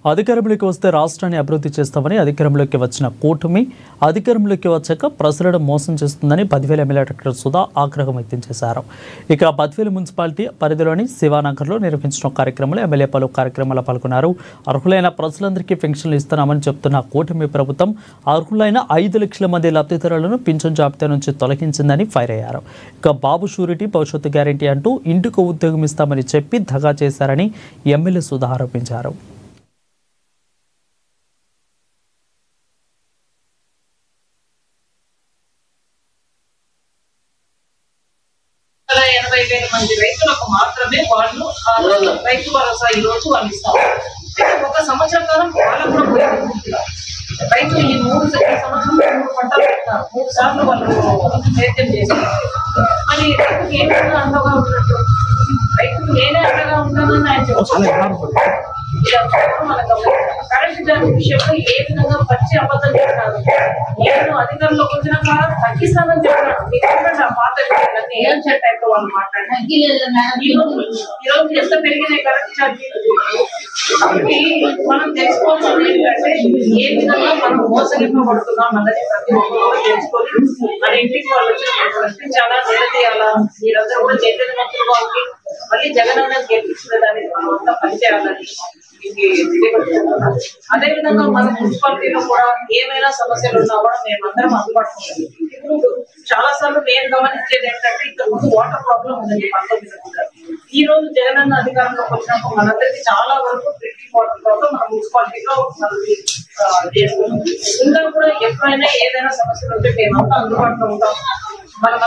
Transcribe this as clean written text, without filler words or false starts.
అధికారంలోకి వస్తే రాష్ట్రాన్ని అభివృద్ధి చేస్తామని అధికారంలోకి వచ్చిన కూటమి అధికారంలోకి వచ్చాక ప్రజలను మోసం చేస్తుందని బద్వేలు ఎమ్మెల్యే డాక్టర్ సుధా ఆగ్రహం వ్యక్తం చేశారు. ఇక బద్వేలు మున్సిపాలిటీ పరిధిలోని శివానగర్లో నిర్వహించిన కార్యక్రమంలో ఎమ్మెల్యే పలు కార్యక్రమాల్లో పాల్గొన్నారు. అర్హులైన ప్రజలందరికీ పెన్షన్లు ఇస్తున్నామని చెప్తున్న కూటమి ప్రభుత్వం అర్హులైన 5 లక్షల మంది లబ్ధిదారులను పింఛన్ జాబితా నుంచి తొలగించిందని ఫైర్ అయ్యారు. ఇక బాబు షూరిటీ భవిష్యత్తు గ్యారంటీ అంటూ ఇంటికి ఉద్యోగం ఇస్తామని చెప్పి దగా చేశారని ఎమ్మెల్యే సుధా ఆరోపించారు. మంది రైతులకు మాత్రమే వాళ్ళు రైతు భరోసా ఈ రోజు వాళ్ళు ఇస్తారు. ఒక సంవత్సరం కాలం వాళ్ళకు కూడా పోయింది. రైతులు ఈ 3 సంవత్సరం 3 పంటలు పెట్టారు. 3 సార్లు వాళ్ళు సేద్యం చేశారు. మరి రైతుకు ఏ విధంగా అండగా ఉన్నట్టు రైతుకు నేనే అండగా ఉంటానని ఆయన చెప్తున్నారు. కరెంట్ ఛార్జ్ విషయంలో ఏ విధంగా పచ్చి అబద్ధం చెప్తారు. నేను అధికారంలోకి వచ్చిన కాలం తగ్గిస్తానని చెప్పాను. మీకు ఆ పాత టైప్ లో వాళ్ళు మాట్లాడారు. ఈ రోజు ఎంత పెరిగినాయి కరెంట్ ఛార్జీలు. కాబట్టి మనం తెలుసుకోవాల్సింది ఏంటంటే ఏ విధంగా మనం మోసగింపబడుతున్నాం అన్నది ప్రతి ఒక్కరు తెలుసుకొని మన ఇంటికి వాళ్ళు వచ్చినటువంటి చాలా నిలదీయాలా. మీరందరూ కూడా చైతన్యవంతులుగా ఉండి మళ్ళీ జగన్ అన్నది గెలిపించిన దానికి మనం అంతా పనిచేయాలని అదే విధంగా మన మున్సిపాలిటీలో కూడా ఏమైనా సమస్యలు ఉన్నా కూడా మేమందరం అందుబాటులో ఉంటాం. ఇప్పుడు చాలా సార్లు నేను గమనించేది ఏంటంటే ఇంతకుముందు వాటర్ ప్రాబ్లం ఉందండి 19 ఈ రోజు జగనన్న అధికారంలోకి వచ్చినప్పుడు మనందరికీ చాలా వరకు డ్రింకింగ్ వాటర్ ప్రాబ్లం మన మున్సిపాలిటీలో చేస్తున్నాం. ఇంకా కూడా ఎప్పుడైనా ఏదైనా సమస్యలు ఉంటే మేమంతా అందుబాటులో ఉంటాం. మన